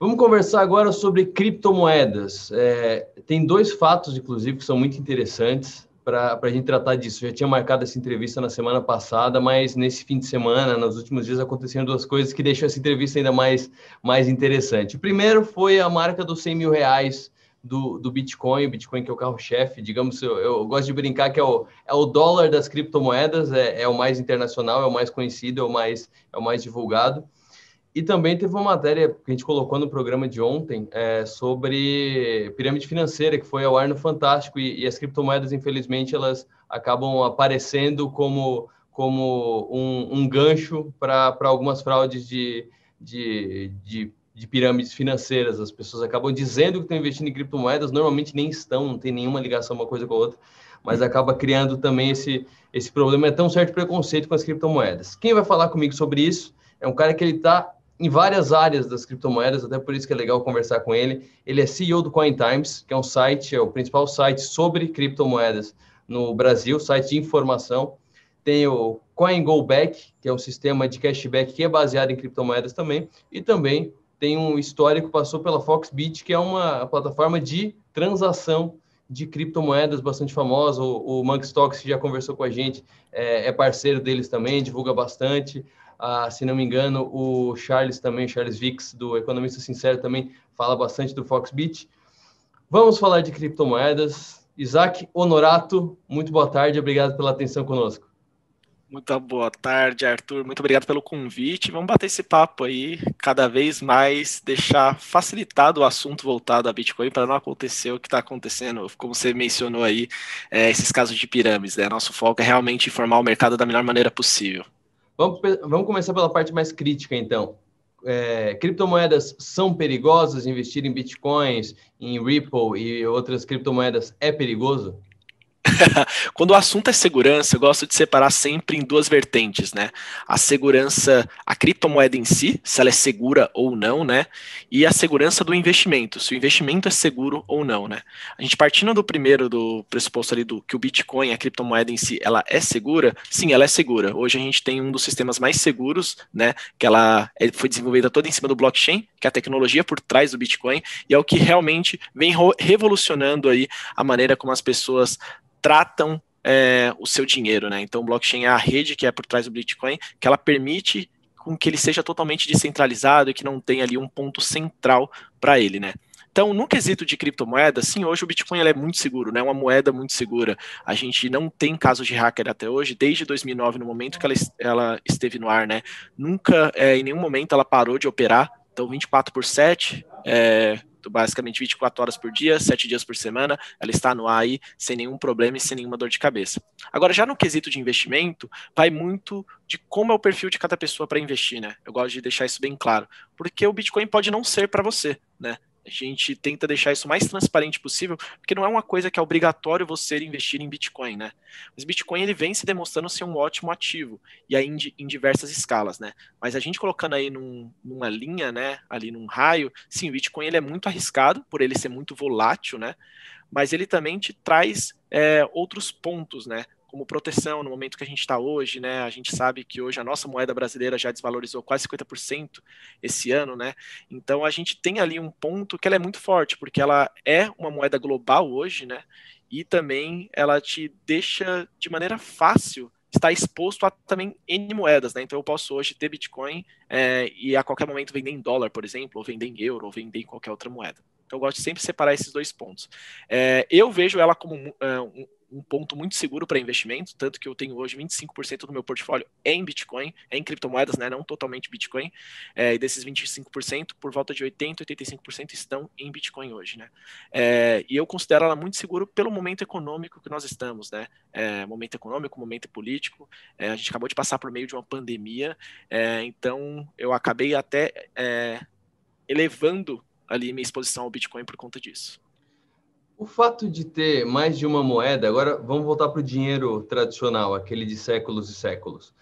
Vamos conversar agora sobre criptomoedas. Tem dois fatos, inclusive, que são muito interessantes para a gente tratar disso. Eu já tinha marcado essa entrevista na semana passada, mas nesse fim de semana, nos últimos dias, aconteceram duas coisas que deixam essa entrevista ainda mais interessante. O primeiro foi a marca dos 100 mil reais do Bitcoin, o Bitcoin que é o carro-chefe, digamos, eu gosto de brincar que é o dólar das criptomoedas, é o mais internacional, é o mais conhecido, é o mais divulgado. E também teve uma matéria que a gente colocou no programa de ontem sobre pirâmide financeira, que foi ao ar no Fantástico, e as criptomoedas, infelizmente, elas acabam aparecendo como um gancho para algumas fraudes de pirâmides financeiras. As pessoas acabam dizendo que estão investindo em criptomoedas, normalmente nem estão, não tem nenhuma ligação uma coisa com a outra, mas acaba criando também esse problema, tão certo preconceito com as criptomoedas. Quem vai falar comigo sobre isso é um cara que ele está em várias áreas das criptomoedas, até por isso que é legal conversar com ele. Ele é CEO do CoinTimes, que é um site, é o principal site sobre criptomoedas no Brasil, site de informação. Tem o CoinGoBack, que é um sistema de cashback que é baseado em criptomoedas também, e também tem um histórico, passou pela Foxbit, que é uma plataforma de transação de criptomoedas bastante famosa. O Monk Stocks, que já conversou com a gente, é parceiro deles também, divulga bastante. Se não me engano, o Charles Vix, do Economista Sincero, também fala bastante do Foxbit. Vamos falar de criptomoedas. Isaac Honorato, muito boa tarde, obrigado pela atenção conosco. Muito boa tarde, Arthur. Muito obrigado pelo convite. Vamos bater esse papo aí, cada vez mais deixar facilitado o assunto voltado a Bitcoin para não acontecer o que está acontecendo, como você mencionou aí, esses casos de pirâmides, né? Nosso foco é realmente informar o mercado da melhor maneira possível. Vamos começar pela parte mais crítica, então. Criptomoedas são perigosas? Investir em Bitcoins, em Ripple e outras criptomoedas é perigoso? Quando o assunto é segurança, eu gosto de separar sempre em duas vertentes, né? A segurança, a criptomoeda em si, se ela é segura ou não, né? E a segurança do investimento, se o investimento é seguro ou não, né? A gente partindo do pressuposto ali do que o Bitcoin, a criptomoeda em si, ela é segura? Sim, ela é segura. Hoje a gente tem um dos sistemas mais seguros, né? Que ela foi desenvolvida toda em cima do blockchain, que é a tecnologia por trás do Bitcoin, e é o que realmente vem revolucionando aí a maneira como as pessoas tratam o seu dinheiro, né? Então, o blockchain é a rede que é por trás do Bitcoin, que ela permite com que ele seja totalmente descentralizado e que não tenha ali um ponto central para ele, né? Então, no quesito de criptomoeda, sim, hoje o Bitcoin é muito seguro, né? Uma moeda muito segura. A gente não tem casos de hacker até hoje, desde 2009, no momento que ela esteve no ar, né? Nunca, em nenhum momento, ela parou de operar. Então, 24/7, basicamente 24 horas por dia, 7 dias por semana, ela está no ar aí sem nenhum problema e sem nenhuma dor de cabeça. Agora, já no quesito de investimento, vai muito de como é o perfil de cada pessoa para investir, né? Eu gosto de deixar isso bem claro, porque o Bitcoin pode não ser para você, né? A gente tenta deixar isso o mais transparente possível, porque não é uma coisa que é obrigatório você investir em Bitcoin, né? Mas Bitcoin ele vem se demonstrando ser um ótimo ativo, e aí em diversas escalas, né? Mas a gente colocando aí numa linha, né, ali num raio, sim, o Bitcoin ele é muito arriscado, por ele ser muito volátil, né? Mas ele também te traz outros pontos, né? Como proteção no momento que a gente está hoje, né? A gente sabe que hoje a nossa moeda brasileira já desvalorizou quase 50% esse ano, né? Então a gente tem ali um ponto que ela é muito forte, porque ela é uma moeda global hoje, né? E também ela te deixa de maneira fácil estar exposto a também N moedas, né? Então eu posso hoje ter Bitcoin e a qualquer momento vender em dólar, por exemplo, ou vender em euro, ou vender em qualquer outra moeda. Então eu gosto de sempre separar esses dois pontos. Eu vejo ela como um ponto muito seguro para investimento, tanto que eu tenho hoje 25% do meu portfólio em Bitcoin, em criptomoedas, né, não totalmente Bitcoin, e desses 25%, por volta de 80%, 85% estão em Bitcoin hoje, né, e eu considero ela muito seguro pelo momento econômico que nós estamos, né, momento econômico, momento político, a gente acabou de passar por meio de uma pandemia, então eu acabei até elevando ali minha exposição ao Bitcoin por conta disso. O fato de ter mais de uma moeda, agora vamos voltar para o dinheiro tradicional, aquele de séculos e séculos.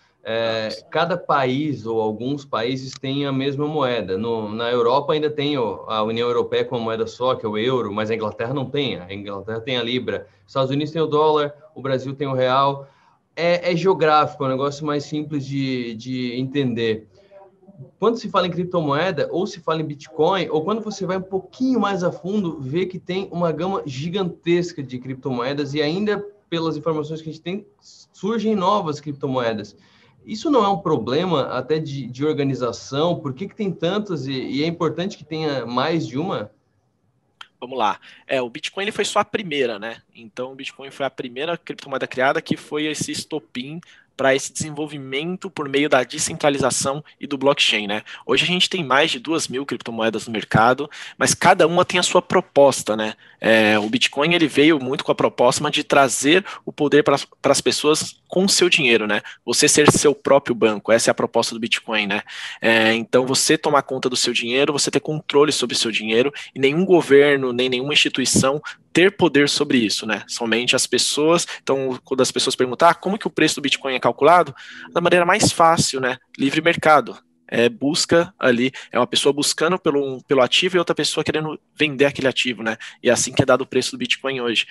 Cada país ou alguns países têm a mesma moeda. Na Europa ainda tem a União Europeia com uma moeda só, que é o euro, mas a Inglaterra não tem. A Inglaterra tem a libra. Os Estados Unidos tem o dólar, o Brasil tem o real. É geográfico, é um negócio mais simples de entender. quando se fala em criptomoeda, ou se fala em Bitcoin, ou quando você vai um pouquinho mais a fundo, vê que tem uma gama gigantesca de criptomoedas e ainda, pelas informações que a gente tem, surgem novas criptomoedas. Isso não é um problema até de organização? Por que tem tantas e é importante que tenha mais de uma? Vamos lá. O Bitcoin ele foi só a primeira, né? Então o Bitcoin foi a primeira criptomoeda criada que foi esse estopim para esse desenvolvimento por meio da descentralização e do blockchain, né? Hoje a gente tem mais de 2.000 criptomoedas no mercado, mas cada uma tem a sua proposta, né? O Bitcoin ele veio muito com a proposta de trazer o poder para as pessoas com o seu dinheiro, né? Você ser seu próprio banco, essa é a proposta do Bitcoin, né? Então você tomar conta do seu dinheiro, você ter controle sobre o seu dinheiro e nenhum governo, nem nenhuma instituição ter poder sobre isso, né? Somente as pessoas. Então, quando as pessoas perguntam como que o preço do Bitcoin é calculado, da maneira mais fácil, né? Livre mercado. Busca ali, é uma pessoa buscando pelo ativo e outra pessoa querendo vender aquele ativo, né? E é assim que é dado o preço do Bitcoin hoje.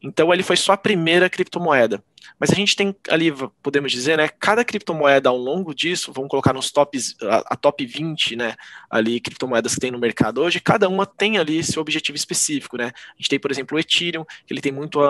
Então ele foi só a primeira criptomoeda. Mas a gente tem ali, podemos dizer, né? Cada criptomoeda ao longo disso, vamos colocar nos tops, a top 20, né? Ali, criptomoedas que tem no mercado hoje, cada uma tem ali seu objetivo específico, né? A gente tem, por exemplo, o Ethereum, que ele tem muito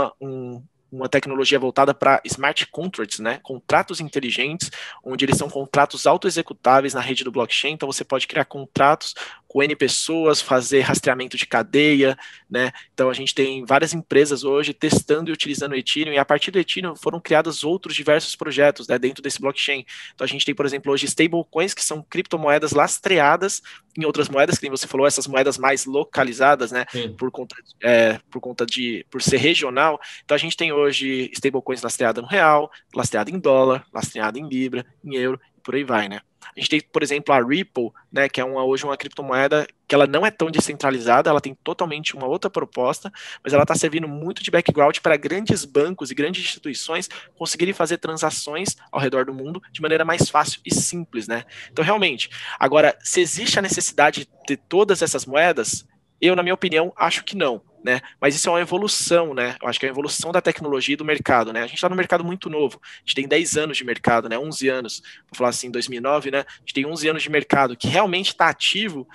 uma tecnologia voltada para smart contracts, né? Contratos inteligentes, onde eles são contratos autoexecutáveis na rede do blockchain. Então você pode criar contratos com N pessoas, fazer rastreamento de cadeia, né? Então a gente tem várias empresas hoje testando e utilizando o Ethereum, e a partir do Ethereum foram criados outros diversos projetos, né, dentro desse blockchain. Então a gente tem, por exemplo, hoje stablecoins, que são criptomoedas lastreadas em outras moedas, que nem você falou, essas moedas mais localizadas, né? Por ser regional. Então a gente tem hoje stablecoins lastreadas no real, lastreada em dólar, lastreada em libra, em euro, e por aí vai, né? A gente tem, por exemplo, a Ripple, né, que é hoje uma criptomoeda que ela não é tão descentralizada, ela tem totalmente uma outra proposta, mas ela está servindo muito de background para grandes bancos e grandes instituições conseguirem fazer transações ao redor do mundo de maneira mais fácil e simples, né? Então, realmente, agora, se existe a necessidade de ter todas essas moedas, eu, na minha opinião, acho que não. Né? Mas isso é uma evolução, né? Eu acho que é a evolução da tecnologia e do mercado, né? A gente está no mercado muito novo, a gente tem 10 anos de mercado, né? 11 anos, vou falar assim, 2009, né? A gente tem 11 anos de mercado que realmente está ativo,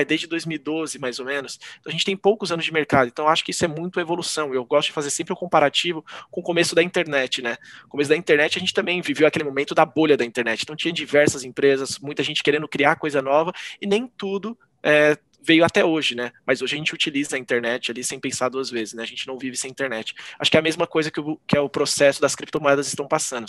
desde 2012, mais ou menos. Então a gente tem poucos anos de mercado, então eu acho que isso é muito evolução. Eu gosto de fazer sempre o comparativo com o começo da internet, né? No começo da internet a gente também viveu aquele momento da bolha da internet, então tinha diversas empresas, muita gente querendo criar coisa nova e nem tudo veio até hoje, né? Mas hoje a gente utiliza a internet ali sem pensar duas vezes, né? A gente não vive sem internet. Acho que é a mesma coisa que é o processo das criptomoedas estão passando.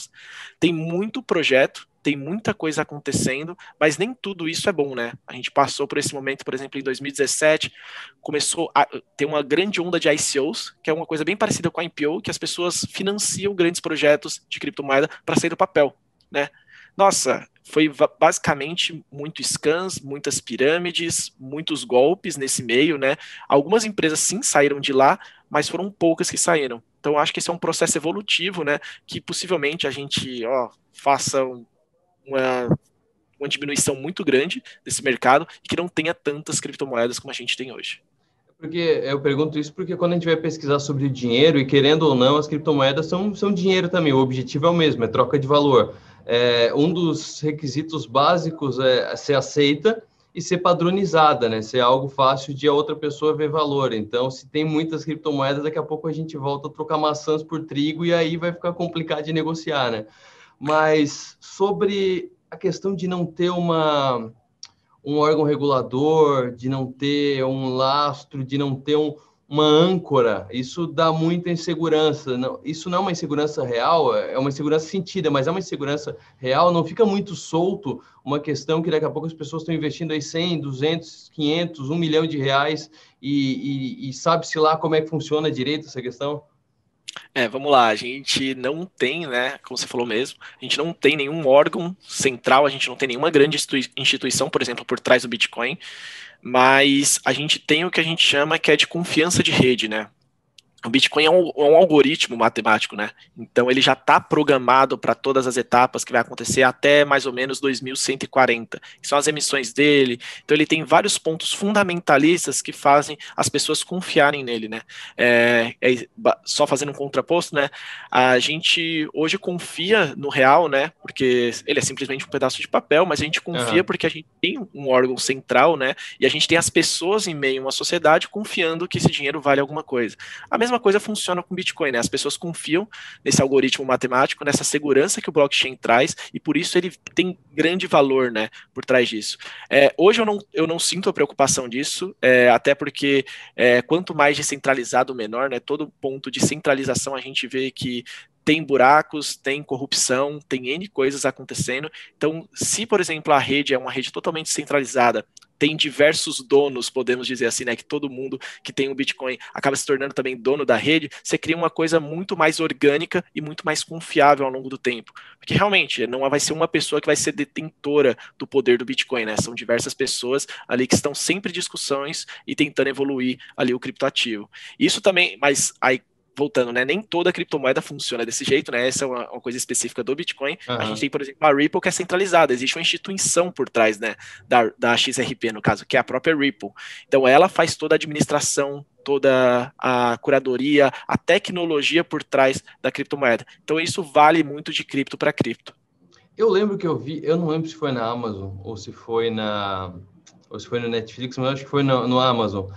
Tem muito projeto, tem muita coisa acontecendo, mas nem tudo isso é bom, né? A gente passou por esse momento, por exemplo, em 2017, começou a ter uma grande onda de ICOs, que é uma coisa bem parecida com a IPO, que as pessoas financiam grandes projetos de criptomoeda para sair do papel, né? Nossa, foi basicamente muito scams, muitas pirâmides, muitos golpes nesse meio, né? Algumas empresas sim saíram de lá, mas foram poucas que saíram. Então, acho que esse é um processo evolutivo, né? Que possivelmente a gente faça uma diminuição muito grande desse mercado e que não tenha tantas criptomoedas como a gente tem hoje. Porque eu pergunto isso porque quando a gente vai pesquisar sobre o dinheiro, e querendo ou não, as criptomoedas são dinheiro também, o objetivo é o mesmo, é troca de valor. Um dos requisitos básicos é ser aceita e ser padronizada, né? Ser algo fácil de a outra pessoa ver valor. Então, se tem muitas criptomoedas, daqui a pouco a gente volta a trocar maçãs por trigo e aí vai ficar complicado de negociar, né? Mas sobre a questão de não ter um órgão regulador, de não ter um lastro, de não ter uma âncora, isso dá muita insegurança. Não, isso não é uma insegurança real, é uma insegurança sentida, mas é uma insegurança real, não fica muito solto uma questão que daqui a pouco as pessoas estão investindo aí 100, 200, 500, 1 milhão de reais e sabe-se lá como é que funciona direito essa questão? Vamos lá, a gente não tem, né, como você falou mesmo, a gente não tem nenhum órgão central, a gente não tem nenhuma grande instituição, por exemplo, por trás do Bitcoin, mas a gente tem o que a gente chama que é de confiança de rede, né? O Bitcoin é um algoritmo matemático, né? Então ele já está programado para todas as etapas que vai acontecer até mais ou menos 2140. Que são as emissões dele. Então ele tem vários pontos fundamentalistas que fazem as pessoas confiarem nele, né? Só fazendo um contraposto, né? A gente hoje confia no real, né? Porque ele é simplesmente um pedaço de papel, mas a gente confia porque a gente tem um órgão central, né? E a gente tem as pessoas em meio a uma sociedade confiando que esse dinheiro vale alguma coisa. A mesma coisa funciona com Bitcoin, né? As pessoas confiam nesse algoritmo matemático, nessa segurança que o blockchain traz, e por isso ele tem grande valor, né, por trás disso. Hoje eu não sinto a preocupação disso, até porque quanto mais descentralizado, menor, né? Todo ponto de centralização a gente vê que tem buracos, tem corrupção, tem N coisas acontecendo. Então, se, por exemplo, a rede é uma rede totalmente centralizada, tem diversos donos, podemos dizer assim, né? Que todo mundo que tem um Bitcoin acaba se tornando também dono da rede, você cria uma coisa muito mais orgânica e muito mais confiável ao longo do tempo. Porque realmente não vai ser uma pessoa que vai ser detentora do poder do Bitcoin, né? São diversas pessoas ali que estão sempre em discussões e tentando evoluir ali o criptoativo. Isso também, mas aí voltando, né? Nem toda criptomoeda funciona desse jeito, né? Essa é uma coisa específica do Bitcoin. A gente tem, por exemplo, a Ripple, que é centralizada. Existe uma instituição por trás, né? Da XRP, no caso, que é a própria Ripple. Então, ela faz toda a administração, toda a curadoria, a tecnologia por trás da criptomoeda. Então, isso vale muito de cripto para cripto. Eu lembro que eu vi, eu não lembro se foi na Amazon ou se foi no Netflix, mas acho que foi no Amazon,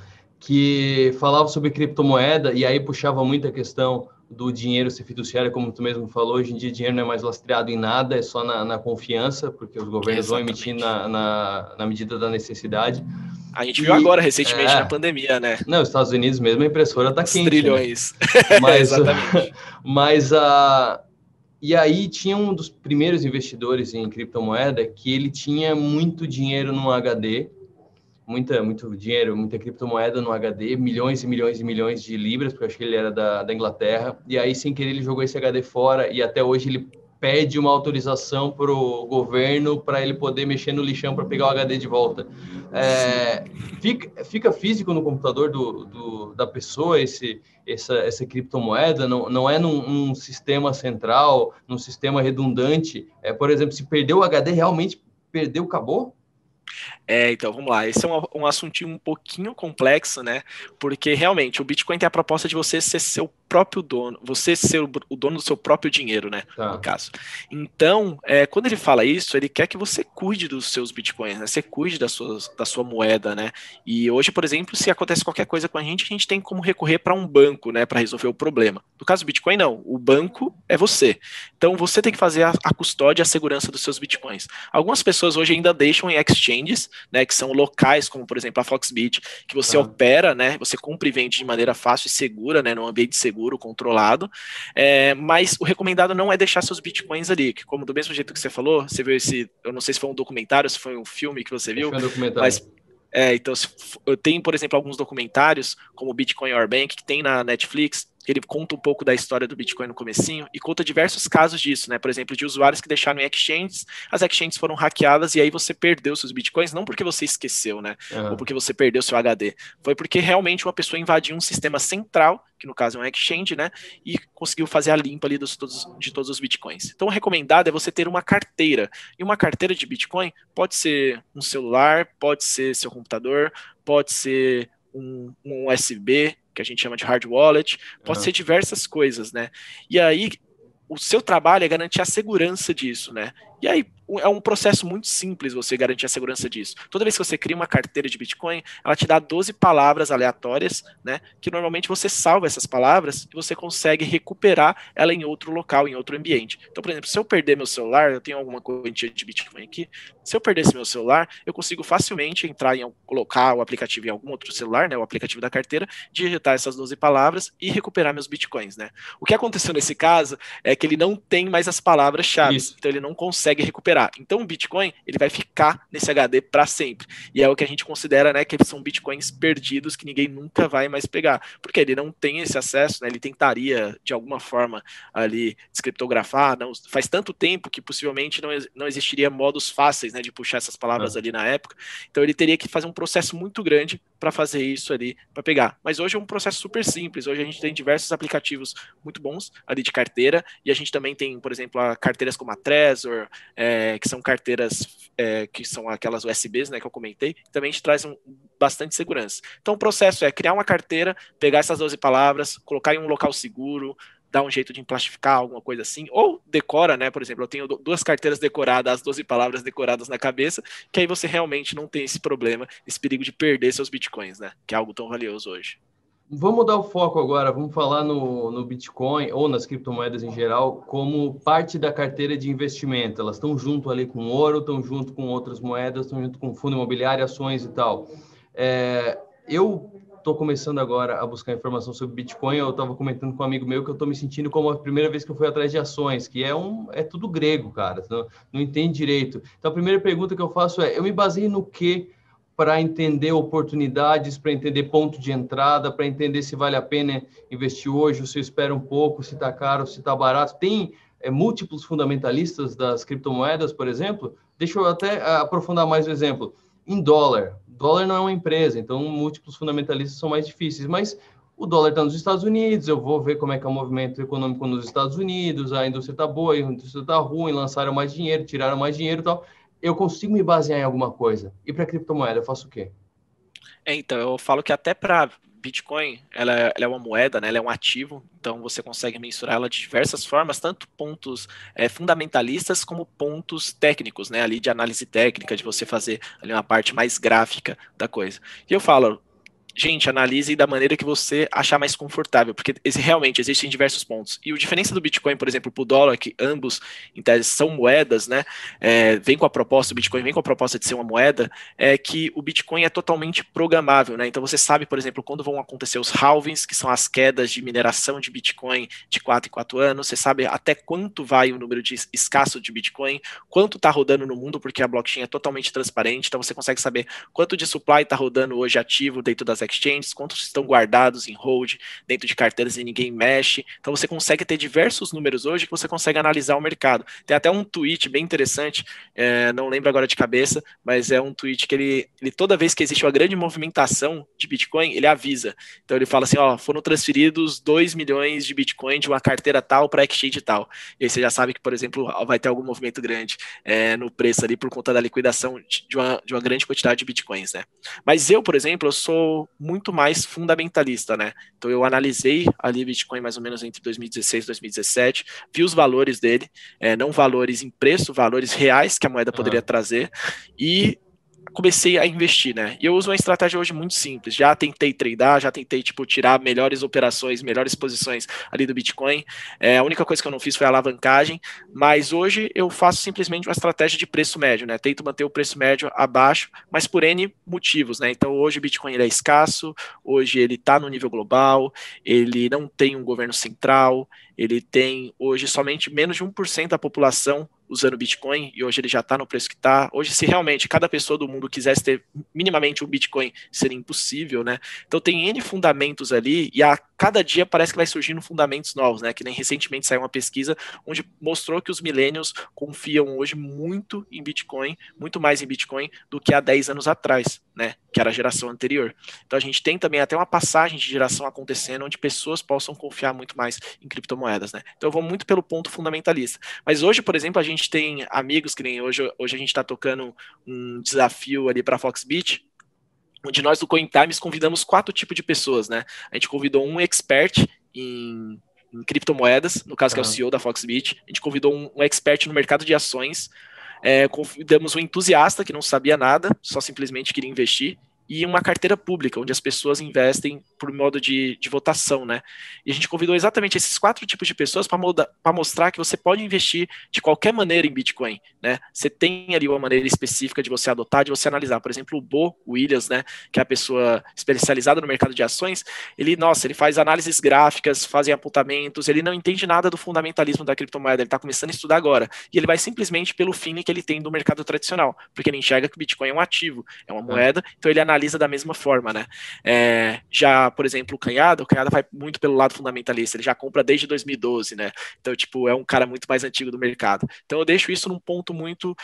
que falava sobre criptomoeda e aí puxava muito a questão do dinheiro ser fiduciário, como tu mesmo falou. Hoje em dia, dinheiro não é mais lastreado em nada, é só na confiança, porque os governos vão emitir na medida da necessidade. A gente viu agora, recentemente, na pandemia, né? Não, os Estados Unidos mesmo, a impressora está quente. Trilhões. Né? Exatamente. E aí tinha um dos primeiros investidores em criptomoeda que ele tinha muito dinheiro no HD, muito dinheiro, muita criptomoeda no HD, milhões e milhões e milhões de libras, porque eu acho que ele era da Inglaterra, e aí sem querer ele jogou esse HD fora e até hoje ele pede uma autorização para o governo para ele poder mexer no lixão para pegar o HD de volta. Fica físico no computador da pessoa essa criptomoeda, não é num sistema central, num sistema redundante. Por exemplo, se perdeu o HD, realmente perdeu, acabou? Então, vamos lá. Esse é um assuntinho um pouquinho complexo, né? Porque realmente o Bitcoin tem a proposta de você ser seu próprio dono, você ser o dono do seu próprio dinheiro, né? No caso. Então, quando ele fala isso, ele quer que você cuide dos seus Bitcoins, né? Você cuide da sua moeda, né? E hoje, por exemplo, se acontece qualquer coisa com a gente tem como recorrer para um banco, né? Para resolver o problema. No caso do Bitcoin, não. O banco é você. Então, você tem que fazer a custódia e a segurança dos seus Bitcoins. Algumas pessoas hoje ainda deixam em exchanges, né, que são locais, como por exemplo a Foxbit, que você opera, né, você compra e vende de maneira fácil e segura, né, num ambiente seguro, controlado, mas o recomendado não é deixar seus bitcoins ali, que como do mesmo jeito que você falou, você viu eu não sei se foi um documentário, se foi um filme que você viu, mas então eu tenho, por exemplo, alguns documentários, como o Bitcoin Your Bank, que tem na Netflix, que ele conta um pouco da história do Bitcoin no comecinho e conta diversos casos disso, né? Por exemplo, de usuários que deixaram em exchanges, as exchanges foram hackeadas e aí você perdeu seus Bitcoins, não porque você esqueceu, né? Ou porque você perdeu seu HD. Foi porque realmente uma pessoa invadiu um sistema central, que no caso é um exchange, né? E conseguiu fazer a limpa ali de todos os Bitcoins. Então, o recomendado é você ter uma carteira. E uma carteira de Bitcoin pode ser um celular, pode ser seu computador, pode ser um USB, que a gente chama de hard wallet, pode ser diversas coisas, né? E aí, o seu trabalho é garantir a segurança disso, né? E aí, é um processo muito simples você garantir a segurança disso. Toda vez que você cria uma carteira de Bitcoin, ela te dá 12 palavras aleatórias, né? Que normalmente você salva essas palavras e você consegue recuperar ela em outro local, em outro ambiente. Então, por exemplo, se eu perder meu celular, eu tenho alguma quantia de Bitcoin aqui, se eu perdesse meu celular, eu consigo facilmente entrar colocar o aplicativo em algum outro celular, né? O aplicativo da carteira, digitar essas 12 palavras e recuperar meus Bitcoins, né? O que aconteceu nesse caso é que ele não tem mais as palavras-chave, então ele não consegue consegue recuperar. Então o Bitcoin ele vai ficar nesse HD para sempre. E é o que a gente considera, né, que eles são Bitcoins perdidos que ninguém nunca vai mais pegar, porque ele não tem esse acesso, né, ele tentaria de alguma forma ali descriptografar, não, faz tanto tempo que possivelmente não existiria modos fáceis, né, de puxar essas palavras ali na época, então ele teria que fazer um processo muito grande para fazer isso ali, para pegar. Mas hoje é um processo super simples, hoje a gente tem diversos aplicativos muito bons ali de carteira, e a gente também tem, por exemplo, carteiras como a Trezor, que são carteiras que são aquelas USBs, né, que eu comentei, que também a gente traz bastante segurança. Então o processo é criar uma carteira, pegar essas 12 palavras, colocar em um local seguro, dar um jeito de emplastificar, alguma coisa assim, ou decora, né, por exemplo, eu tenho 2 carteiras decoradas, as 12 palavras decoradas na cabeça, que aí você realmente não tem esse problema, esse perigo de perder seus bitcoins, né, que é algo tão valioso hoje. Vamos dar o foco agora, vamos falar no Bitcoin ou nas criptomoedas em geral como parte da carteira de investimento. Elas estão junto ali com ouro, estão junto com outras moedas, estão junto com fundo imobiliário, ações e tal. Eu estou começando agora a buscar informação sobre Bitcoin. Eu estava comentando com um amigo meu que eu estou me sentindo como a primeira vez que eu fui atrás de ações, que é tudo grego, cara, não entende direito. Então a primeira pergunta que eu faço eu me baseio no quê? Para entender oportunidades, para entender ponto de entrada, para entender se vale a pena investir hoje, ou se eu espero um pouco, se está caro, se está barato. Tem múltiplos fundamentalistas das criptomoedas, por exemplo. Deixa eu até aprofundar mais o exemplo. Em dólar. Dólar não é uma empresa, então múltiplos fundamentalistas são mais difíceis, mas o dólar está nos Estados Unidos, eu vou ver como é que é o movimento econômico nos Estados Unidos, a indústria está boa, a indústria está ruim, lançaram mais dinheiro, tiraram mais dinheiro e tal. Eu consigo me basear em alguma coisa. E para criptomoeda, eu faço o quê? Então, eu falo que até para Bitcoin, ela é uma moeda, né? Ela é um ativo, então você consegue mensurar ela de diversas formas, tanto pontos fundamentalistas como pontos técnicos, né? Ali de análise técnica, de você fazer ali uma parte mais gráfica da coisa. E eu falo, gente, analise da maneira que você achar mais confortável, porque realmente existem diversos pontos. E a diferença do Bitcoin, por exemplo, para o dólar, que ambos, em tese, são moedas, né? Vem com a proposta, o Bitcoin vem com a proposta de ser uma moeda, é que o Bitcoin é totalmente programável, né? Então você sabe, por exemplo, quando vão acontecer os halvings, que são as quedas de mineração de Bitcoin de 4 em 4 anos, você sabe até quanto vai o número de escasso de Bitcoin, quanto está rodando no mundo, porque a blockchain é totalmente transparente, então você consegue saber quanto de supply está rodando hoje ativo dentro das exchanges, quantos estão guardados em hold, dentro de carteiras e ninguém mexe. Então você consegue ter diversos números hoje que você consegue analisar o mercado. Tem até um tweet bem interessante, não lembro agora de cabeça, mas é um tweet que ele toda vez que existe uma grande movimentação de Bitcoin, ele avisa. Então ele fala assim, foram transferidos 2 milhões de Bitcoin de uma carteira tal para exchange tal. E aí você já sabe que, por exemplo, vai ter algum movimento grande no preço ali por conta da liquidação de uma grande quantidade de Bitcoins, né? Mas eu, por exemplo, eu sou muito mais fundamentalista, né? Então eu analisei ali Bitcoin mais ou menos entre 2016 e 2017, vi os valores dele, não valores em preço, valores reais que a moeda poderia trazer, e comecei a investir, né? E eu uso uma estratégia hoje muito simples. Já tentei tradar, já tentei, tirar melhores operações, melhores posições ali do Bitcoin. A única coisa que eu não fiz foi a alavancagem, mas hoje eu faço simplesmente uma estratégia de preço médio, né? Tento manter o preço médio abaixo, mas por N motivos, né? Então hoje o Bitcoin ele é escasso, hoje ele está no nível global, ele não tem um governo central, ele tem hoje somente menos de 1% da população usando Bitcoin, e hoje ele já está no preço que está. Hoje, se realmente cada pessoa do mundo quisesse ter minimamente um Bitcoin, seria impossível, né? Então tem N fundamentos ali, e a cada dia parece que vai surgindo fundamentos novos, né? Que nem recentemente saiu uma pesquisa onde mostrou que os millennials confiam hoje muito em Bitcoin, muito mais em Bitcoin do que há 10 anos atrás, né? Que era a geração anterior. Então a gente tem também até uma passagem de geração acontecendo onde pessoas possam confiar muito mais em criptomoedas, né? Então eu vou muito pelo ponto fundamentalista. Mas hoje, por exemplo, a gente tem amigos que nem hoje a gente está tocando um desafio ali para a Foxbit, onde nós do CoinTimes convidamos 4 tipos de pessoas, né? A gente convidou um expert em criptomoedas, no caso que é o CEO da Foxbit, a gente convidou um expert no mercado de ações, convidamos um entusiasta que não sabia nada, só simplesmente queria investir, e uma carteira pública, onde as pessoas investem por modo de votação, né? E a gente convidou exatamente esses 4 tipos de pessoas para mostrar que você pode investir de qualquer maneira em Bitcoin, né? Você tem ali uma maneira específica de você adotar, de você analisar. Por exemplo, o Bo Williams, né, que é a pessoa especializada no mercado de ações, ele faz análises gráficas, fazem apontamentos, ele não entende nada do fundamentalismo da criptomoeda, ele está começando a estudar agora, e ele vai simplesmente pelo feeling que ele tem do mercado tradicional, porque ele enxerga que o Bitcoin é um ativo, é uma moeda, então ele analisa da mesma forma, né? Já, por exemplo, o Canhada vai muito pelo lado fundamentalista, ele já compra desde 2012, né? Então, tipo, é um cara muito mais antigo do mercado. Então eu deixo isso num ponto muito...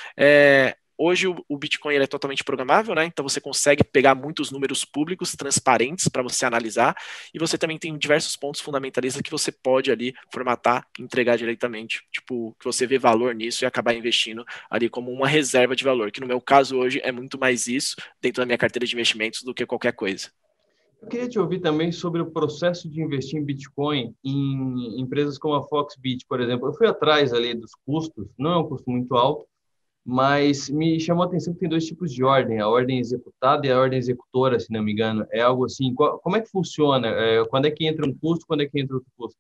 Hoje o Bitcoin ele é totalmente programável, né? Então você consegue pegar muitos números públicos, transparentes, para você analisar, e você também tem diversos pontos fundamentalistas que você pode ali formatar e entregar diretamente, tipo, que você vê valor nisso e acabar investindo ali como uma reserva de valor, que no meu caso hoje é muito mais isso dentro da minha carteira de investimentos do que qualquer coisa. Eu queria te ouvir também sobre o processo de investir em Bitcoin em empresas como a Foxbit, por exemplo. Eu fui atrás ali dos custos, não é um custo muito alto, mas me chamou a atenção que tem 2 tipos de ordem, a ordem executada e a ordem executora, se não me engano. É algo assim, como é que funciona? Quando é que entra um custo, quando é que entra outro custo?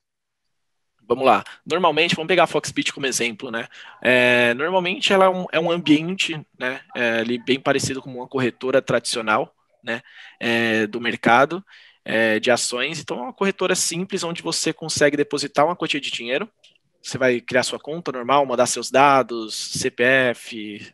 Vamos lá. Normalmente, vamos pegar a Foxbit como exemplo, né? Normalmente ela é um ambiente, né? Ali bem parecido com uma corretora tradicional, né? Do mercado de ações. Então, é uma corretora simples onde você consegue depositar uma quantia de dinheiro. Você vai criar sua conta normal, mandar seus dados, CPF,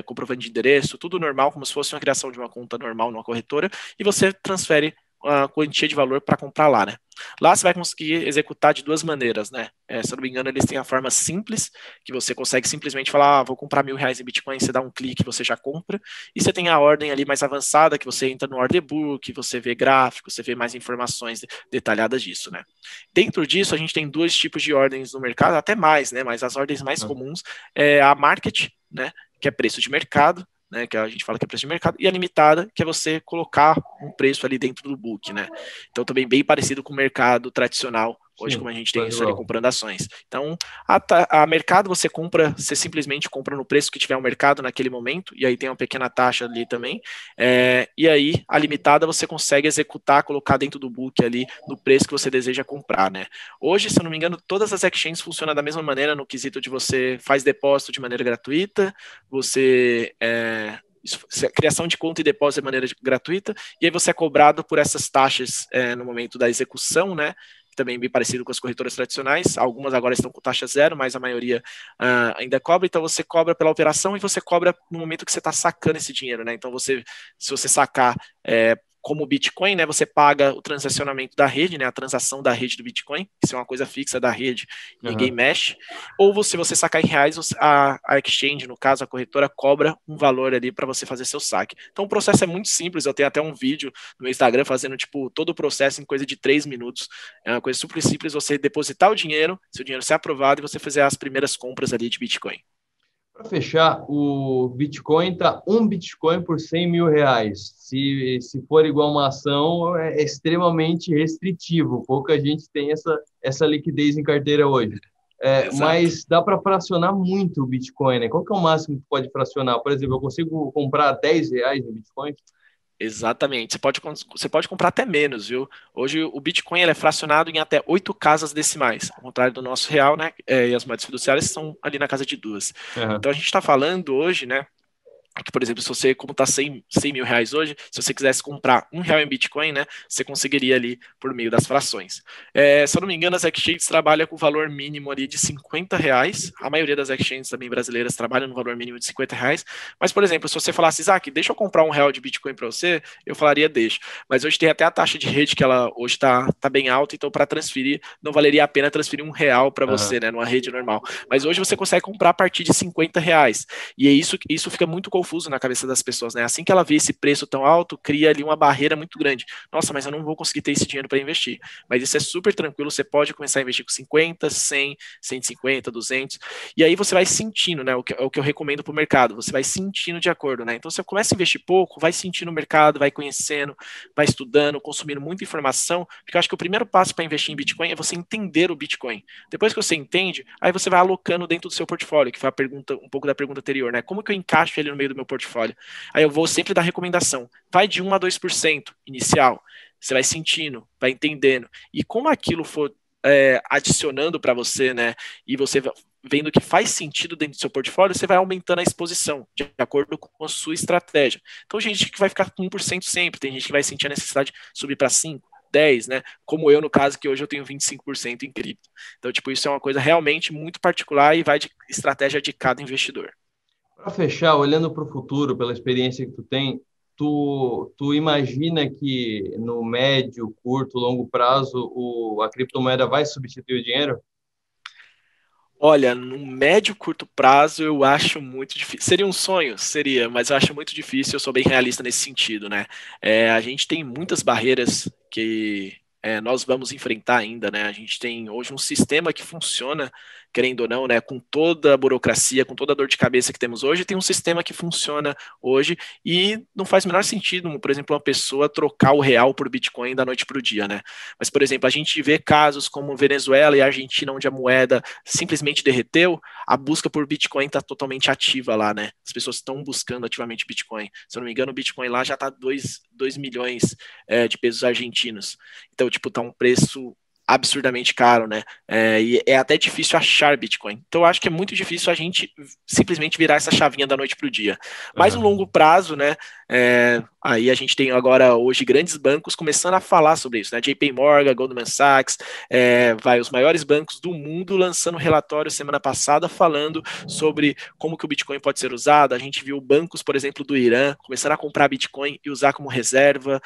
comprovante de endereço, tudo normal, como se fosse uma criação de uma conta normal numa corretora, e você transfere a quantia de valor para comprar lá, né? Lá você vai conseguir executar de 2 maneiras, né? Se eu não me engano, eles têm a forma simples, que você consegue simplesmente falar, vou comprar R$ 1.000 em Bitcoin, você dá um clique, você já compra, e você tem a ordem ali mais avançada, que você entra no order book, você vê gráficos, você vê mais informações detalhadas disso, né? Dentro disso, a gente tem 2 tipos de ordens no mercado, até mais, né? Mas as ordens mais comuns é a market, né? Que é preço de mercado, né, que a gente fala que é preço de mercado, e a limitada, que é você colocar um preço ali dentro do book, né? Então, também bem parecido com o mercado tradicional, hoje, como a gente tem isso ali comprando ações. Então, a mercado você simplesmente compra no preço que tiver o mercado naquele momento, e aí tem uma pequena taxa ali também, e aí a limitada você consegue executar, colocar dentro do book ali no preço que você deseja comprar, né? Hoje, se eu não me engano, todas as exchanges funcionam da mesma maneira no quesito de você faz depósito de maneira gratuita, você criação de conta e depósito de maneira gratuita, e aí você é cobrado por essas taxas no momento da execução, né? Também bem parecido com as corretoras tradicionais. Algumas agora estão com taxa zero, mas a maioria ainda cobra. Então você cobra pela operação e você cobra no momento que você está sacando esse dinheiro, né? Então se você sacar como Bitcoin, né, você paga o transacionamento da rede, né, a transação da rede do Bitcoin, isso é uma coisa fixa da rede, ninguém mexe, ou se você sacar em reais, a exchange, no caso, a corretora, cobra um valor ali para você fazer seu saque. Então o processo é muito simples, eu tenho até um vídeo no meu Instagram fazendo, tipo, todo o processo em coisa de 3 minutos, é uma coisa super simples, você depositar o dinheiro, seu dinheiro ser aprovado e você fazer as primeiras compras ali de Bitcoin. Para fechar, o Bitcoin está um Bitcoin por R$ 100.000. Se for igual uma ação, é extremamente restritivo. Pouca gente tem essa liquidez em carteira hoje. Mas dá para fracionar muito o Bitcoin, né? Qual que é o máximo que pode fracionar? Por exemplo, eu consigo comprar R$ 10 em Bitcoin? Exatamente. Você pode comprar até menos, viu? Hoje o Bitcoin ele é fracionado em até 8 casas decimais, ao contrário do nosso real, né? E as moedas fiduciárias são ali na casa de 2. Então a gente está falando hoje, né? Que, por exemplo, se você, como está R$ 100.000 hoje, se você quisesse comprar R$ 1 em Bitcoin, né, você conseguiria ali por meio das frações. Se eu não me engano, as exchanges trabalham com o valor mínimo ali de R$ 50. A maioria das exchanges também brasileiras trabalham no valor mínimo de R$ 50. Mas, por exemplo, se você falasse, Isaac, deixa eu comprar R$ 1 de Bitcoin para você, eu falaria, deixa. Mas hoje tem até a taxa de rede que ela hoje está bem alta, então para transferir, não valeria a pena transferir R$ 1 para você, né, numa rede normal. Mas hoje você consegue comprar a partir de R$ 50. E isso fica muito confuso na cabeça das pessoas, né? Assim que ela vê esse preço tão alto, cria ali uma barreira muito grande. Nossa, mas eu não vou conseguir ter esse dinheiro para investir. Mas isso é super tranquilo, você pode começar a investir com 50, 100, 150, 200, e aí você vai sentindo, né? O que eu recomendo para o mercado, você vai sentindo de acordo, né? Então você começa a investir pouco, vai sentindo o mercado, vai conhecendo, vai estudando, consumindo muita informação, porque eu acho que o primeiro passo para investir em Bitcoin é você entender o Bitcoin. Depois que você entende, aí você vai alocando dentro do seu portfólio, que foi a pergunta, um pouco da pergunta anterior, né? Como que eu encaixo ele no meio do meu portfólio. Aí eu vou sempre dar recomendação. Vai de 1 a 2% inicial. Você vai sentindo, vai entendendo. E como aquilo for adicionando para você, né? E você vendo que faz sentido dentro do seu portfólio, você vai aumentando a exposição de acordo com a sua estratégia. Então, gente que vai ficar com 1% sempre, tem gente que vai sentir a necessidade de subir para 5, 10, né? Como eu, no caso, que hoje eu tenho 25% em cripto. Então, tipo, isso é uma coisa realmente muito particular e vai de estratégia de cada investidor. Para fechar, olhando para o futuro, pela experiência que tu tem, tu imagina que no médio, curto, longo prazo a criptomoeda vai substituir o dinheiro? Olha, no médio curto prazo eu acho muito difícil. Seria um sonho? Seria, mas eu acho muito difícil, eu sou bem realista nesse sentido, né? A gente tem muitas barreiras que nós vamos enfrentar ainda, né? A gente tem hoje um sistema que funciona, querendo ou não, né? Com toda a burocracia, com toda a dor de cabeça que temos hoje, tem um sistema que funciona hoje e não faz o menor sentido, por exemplo, uma pessoa trocar o real por Bitcoin da noite para o dia, né? Mas, por exemplo, a gente vê casos como Venezuela e Argentina, onde a moeda simplesmente derreteu, a busca por Bitcoin está totalmente ativa lá, né? As pessoas estão buscando ativamente Bitcoin. Se eu não me engano, o Bitcoin lá já está 2 milhões de pesos argentinos. Então, tipo, tá um preço absurdamente caro, né? E é até difícil achar Bitcoin. Então, eu acho que é muito difícil a gente simplesmente virar essa chavinha da noite para o dia. Mas no longo prazo, né? Aí a gente tem agora hoje grandes bancos começando a falar sobre isso, né? JP Morgan, Goldman Sachs, os maiores bancos do mundo lançando relatório semana passada falando sobre como que o Bitcoin pode ser usado. A gente viu bancos, por exemplo, do Irã começando a comprar Bitcoin e usar como reserva.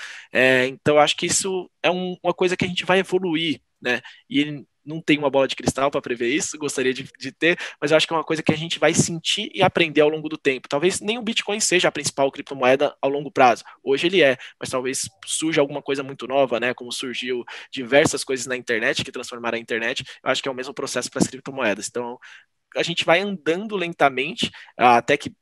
Então, acho que isso é uma coisa que a gente vai evoluir, né? E não tem uma bola de cristal para prever isso, gostaria de ter, mas eu acho que é uma coisa que a gente vai sentir e aprender ao longo do tempo. Talvez nem o Bitcoin seja a principal criptomoeda ao longo prazo. Hoje ele mas talvez surja alguma coisa muito nova, né? Como surgiu diversas coisas na internet que transformaram a internet. Eu acho que é o mesmo processo para as criptomoedas. Então, a gente vai andando lentamente, até que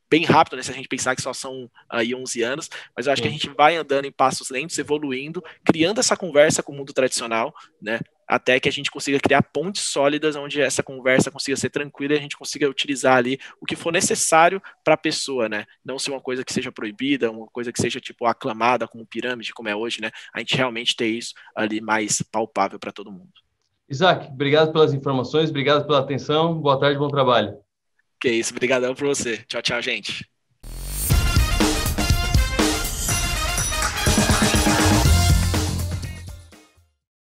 bem rápido, né, se a gente pensar que só são aí 11 anos, mas eu acho que a gente vai andando em passos lentos, evoluindo, criando essa conversa com o mundo tradicional, né, até que a gente consiga criar pontes sólidas onde essa conversa consiga ser tranquila e a gente consiga utilizar ali o que for necessário para a pessoa, né, não ser uma coisa que seja proibida, uma coisa que seja tipo aclamada como pirâmide, como é hoje, né, a gente realmente ter isso ali mais palpável para todo mundo. Isaac, obrigado pelas informações, obrigado pela atenção, boa tarde, bom trabalho. Que isso, brigadão por você. Tchau, tchau, gente.